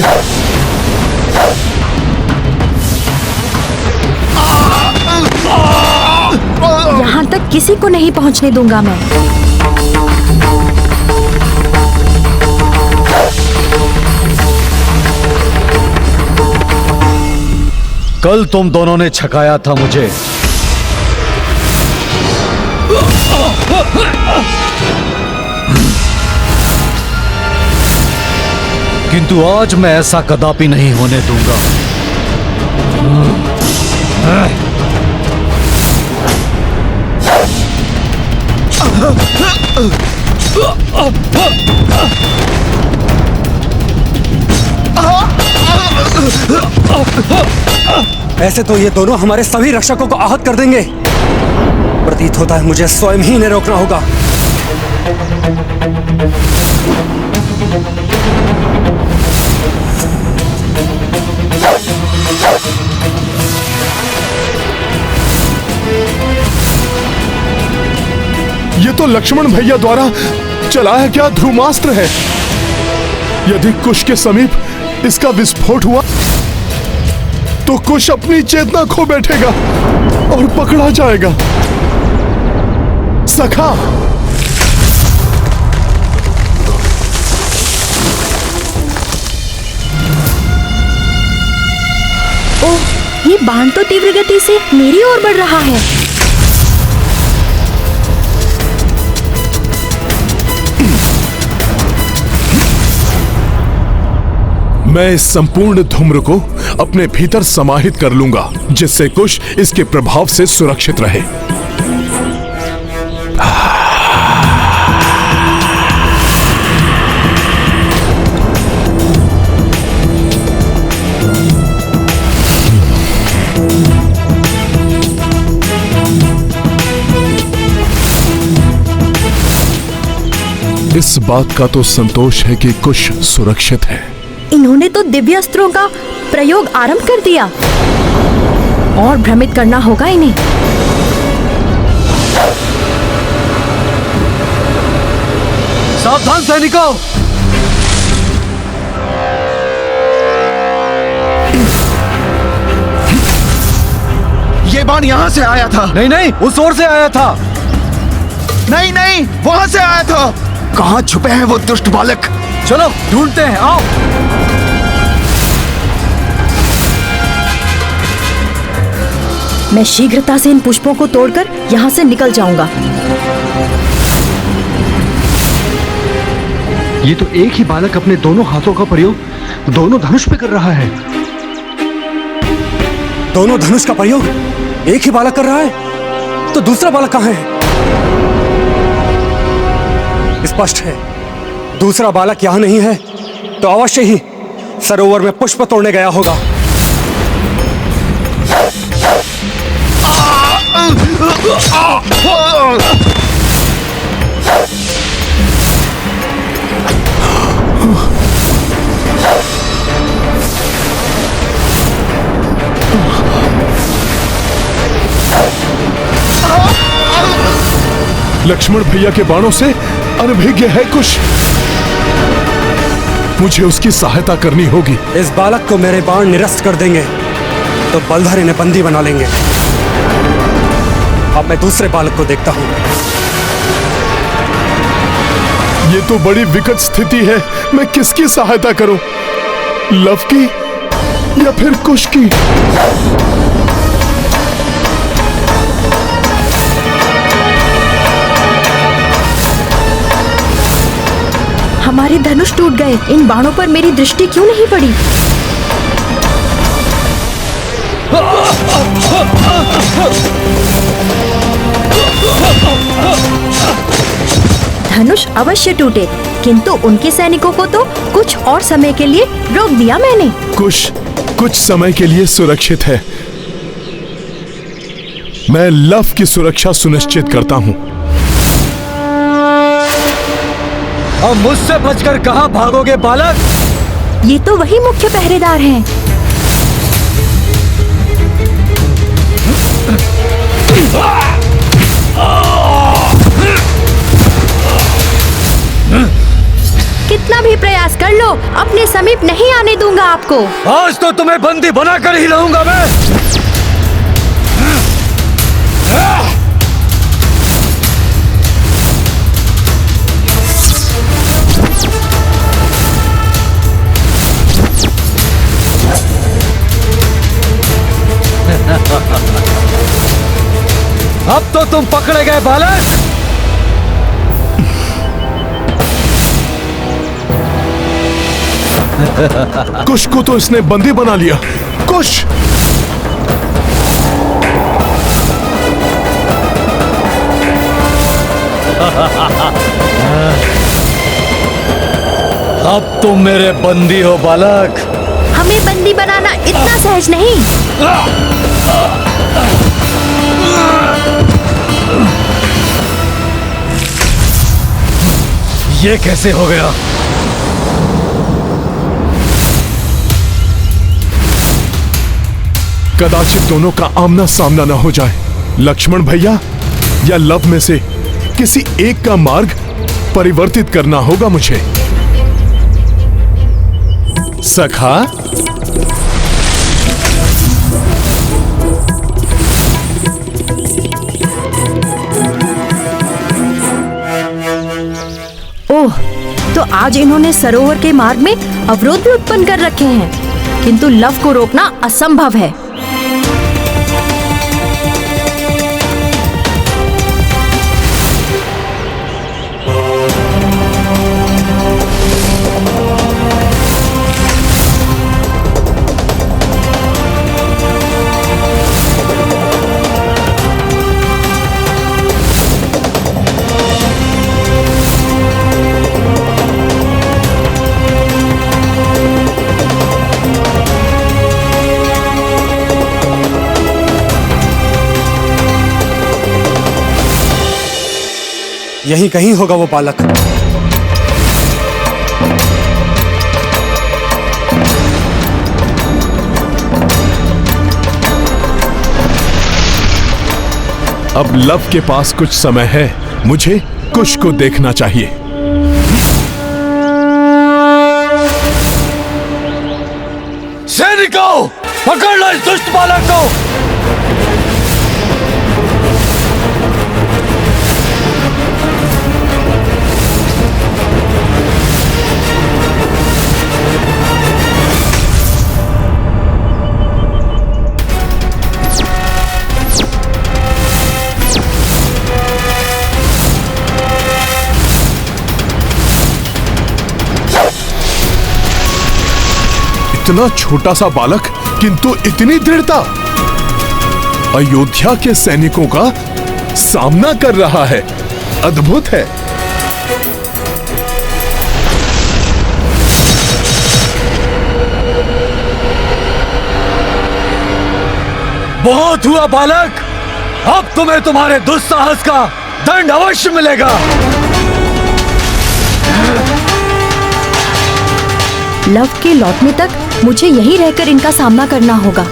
यहाँ तक किसी को नहीं पहुँचने दूंगा मैं। कल तुम दोनों ने छकाया था मुझे, किंतु आज मैं ऐसा कदापि नहीं होने दूंगा। ऐसे तो ये दोनों हमारे सभी रक्षकों को आहत कर देंगे। प्रतीत होता है मुझे स्वयं ही इन्हें रोकना होगा। ये तो लक्ष्मण भैया द्वारा चलाया क्या ध्रुमास्त्र है। यदि कुश के समीप इसका विस्फोट हुआ तो कुश अपनी चेतना खो बैठेगा और पकड़ा जाएगा। सखा, ओह, ये बाण तो तीव्र गति से मेरी ओर बढ़ रहा है। मैं इस संपूर्ण धूम्र को अपने भीतर समाहित कर लूंगा, जिससे कुश इसके प्रभाव से सुरक्षित रहे। इस बात का तो संतोष है कि कुश सुरक्षित है। इन्होंने तो दिव्य अस्त्रों का प्रयोग आरंभ कर दिया। और भ्रमित करना होगा इन्हें। सावधान सैनिकों! ये बाण यहाँ से आया था। नहीं नहीं, उस ओर से आया था। नहीं नहीं, वहां से आया था। कहाँ छुपे हैं वो दुष्ट बालक? चलो ढूंढते हैं, आओ। मैं शीघ्रता से इन पुष्पों को तोड़कर यहाँ से निकल जाऊंगा। ये तो एक ही बालक अपने दोनों हाथों का प्रयोग दोनों धनुष पे कर रहा है। दोनों धनुष का प्रयोग एक ही बालक कर रहा है, तो दूसरा बालक कहाँ है? स्पष्ट है, दूसरा बालक यहां नहीं है, तो अवश्य ही सरोवर में पुष्प तोड़ने गया होगा। लक्ष्मण भैया के बाणों से अनभिज्ञ है कुश। मुझे उसकी सहायता करनी होगी। इस बालक को मेरे बाण निरस्त कर देंगे तो बलधर इन्हें बंदी बना लेंगे। अब मैं दूसरे बालक को देखता हूं। ये तो बड़ी विकट स्थिति है। मैं किसकी सहायता करूं? लव की या फिर कुश की? हमारे धनुष टूट गए। इन बाणों पर मेरी दृष्टि क्यों नहीं पड़ी? धनुष अवश्य टूटे, किंतु उनके सैनिकों को तो कुछ और समय के लिए रोक दिया मैंने। कुछ समय के लिए सुरक्षित है। मैं लव की सुरक्षा सुनिश्चित करता हूं। अब मुझसे बचकर कहां भागोगे बालक? ये तो वही मुख्य पहरेदार हैं। कितना भी प्रयास कर लो, अपने समीप नहीं आने दूंगा आपको। आज तो तुम्हें बंदी बनाकर ही रहूंगा मैं। अब तो तुम पकड़े गए बालक। कुश को तो इसने बंदी बना लिया। कुश! अब तुम मेरे बंदी हो बालक। हमें बंदी बनाना इतना सहज नहीं। ये कैसे हो गया? कदाचित दोनों का आमना सामना न हो जाए। लक्ष्मण भैया या लव में से किसी एक का मार्ग परिवर्तित करना होगा मुझे। सखा, ओह, तो आज इन्होंने सरोवर के मार्ग में अवरोध भी उत्पन्न कर रखे हैं, किंतु लव को रोकना असंभव है। यहीं कहीं होगा वो बालक। अब लव के पास कुछ समय है, मुझे कुश को देखना चाहिए। सैनिकों, पकड़ लो इस दुष्ट बालक को। इतना छोटा सा बालक किंतु इतनी दृढ़ता, अयोध्या के सैनिकों का सामना कर रहा है। अद्भुत है। बहुत हुआ बालक, अब तुम्हें तुम्हारे दुस्साहस का दंड अवश्य मिलेगा। लव के लौटने तक मुझे यहीं रहकर इनका सामना करना होगा।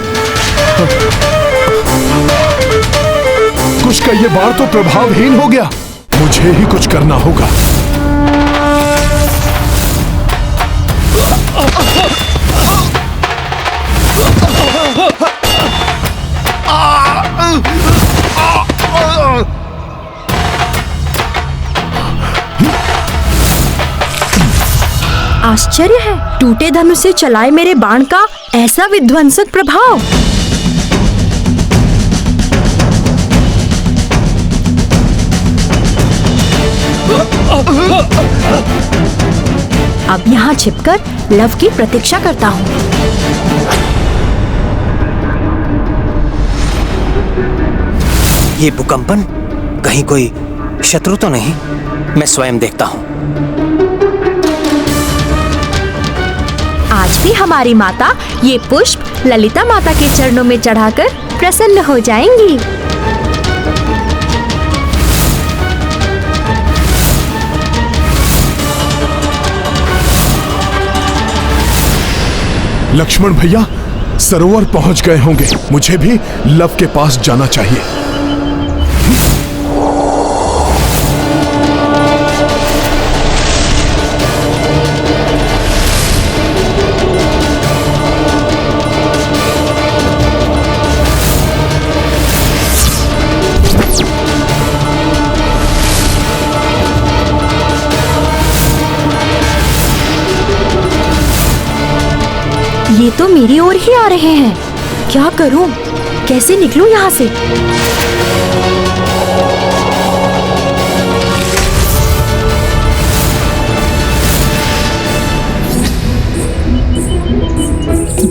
कुश का ये बाण तो प्रभावहीन हो गया, मुझे ही कुछ करना होगा। आश्चर्य है, टूटे धनुष से चलाए मेरे बाण का ऐसा विध्वंसक प्रभाव। अब यहाँ छिपकर लव की प्रतीक्षा करता हूँ। ये भूकंपन कहीं कोई शत्रु तो नहीं? मैं स्वयं देखता हूँ। आज भी हमारी माता ये पुष्प ललिता माता के चरणों में चढ़ाकर प्रसन्न हो जाएंगी। लक्ष्मण भैया सरोवर पहुंच गए होंगे, मुझे भी लव के पास जाना चाहिए। ये तो मेरी ओर ही आ रहे हैं। क्या करूं? कैसे निकलूं यहाँ से?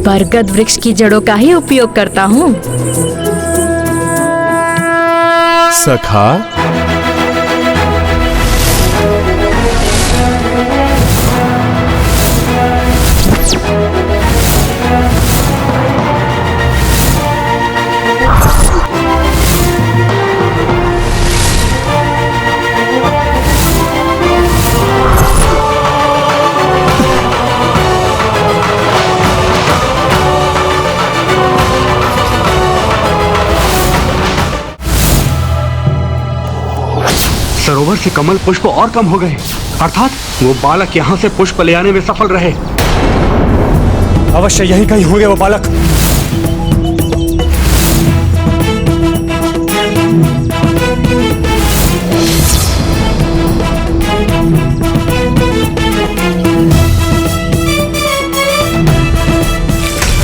बरगद वृक्ष की जड़ों का ही उपयोग करता हूँ। सखा, सरोवर से कमल पुष्प और कम हो गए, अर्थात वो बालक यहाँ से पुष्प ले आने में सफल रहे। अवश्य यहीं कहीं होंगे वो बालक।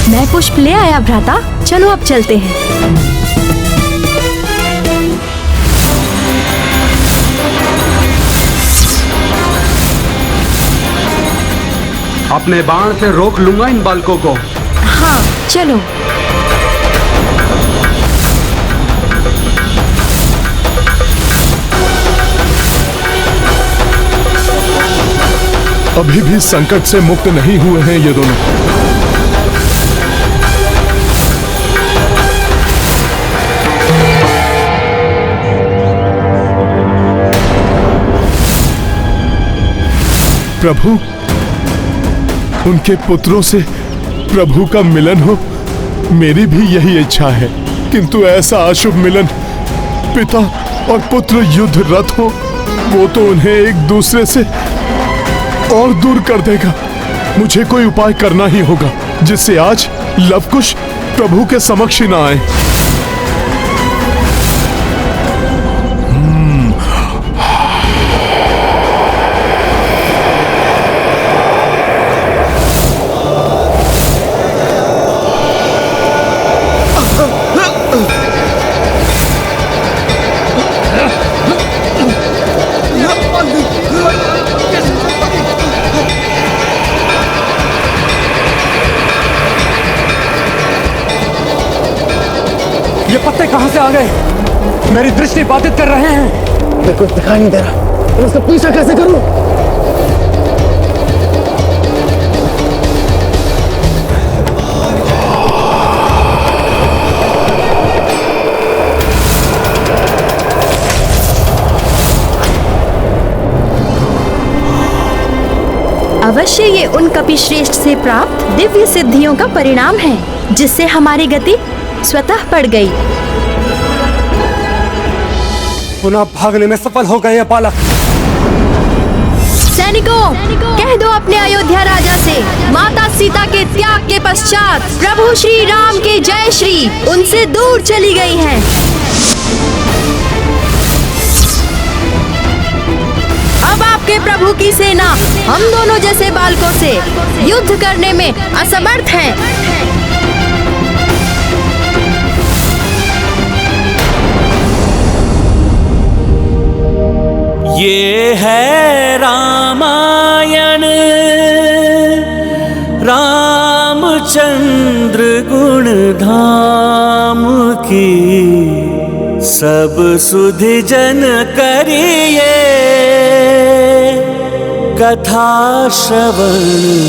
मैं पुष्प ले आया भ्राता, चलो अब चलते हैं। अपने बाण से रोक लूंगा इन बालकों को। हाँ, चलो। अभी भी संकट से मुक्त नहीं हुए हैं ये दोनों। प्रभु, उनके पुत्रों से प्रभु का मिलन हो, मेरी भी यही इच्छा है, किंतु ऐसा अशुभ मिलन पिता और पुत्र युद्ध रत हो, वो तो उन्हें एक दूसरे से और दूर कर देगा। मुझे कोई उपाय करना ही होगा जिससे आज लवकुश प्रभु के समक्ष ही ना आए। ये पत्ते कहां से आ गए? मेरी दृष्टि बाधित कर रहे हैं। मेरे को दिखाई नहीं दे रहा, तो उसका पीछा कैसे करूं? अवश्य ये उन कपिश्रेष्ठ से प्राप्त दिव्य सिद्धियों का परिणाम है, जिससे हमारी गति स्वतः पड़ गई। पुनः भागने में सफल हो गए बालक। सैनिकों, कह दो अपने अयोध्या राजा से, माता सीता के त्याग के पश्चात प्रभु श्री राम की जय श्री उनसे दूर चली गई है। अब आपके प्रभु की सेना हम दोनों जैसे बालकों से युद्ध करने में असमर्थ है। ये है रामायण, रामचंद्र गुण धाम की, सब सुधि जन करिए कथा श्रवण।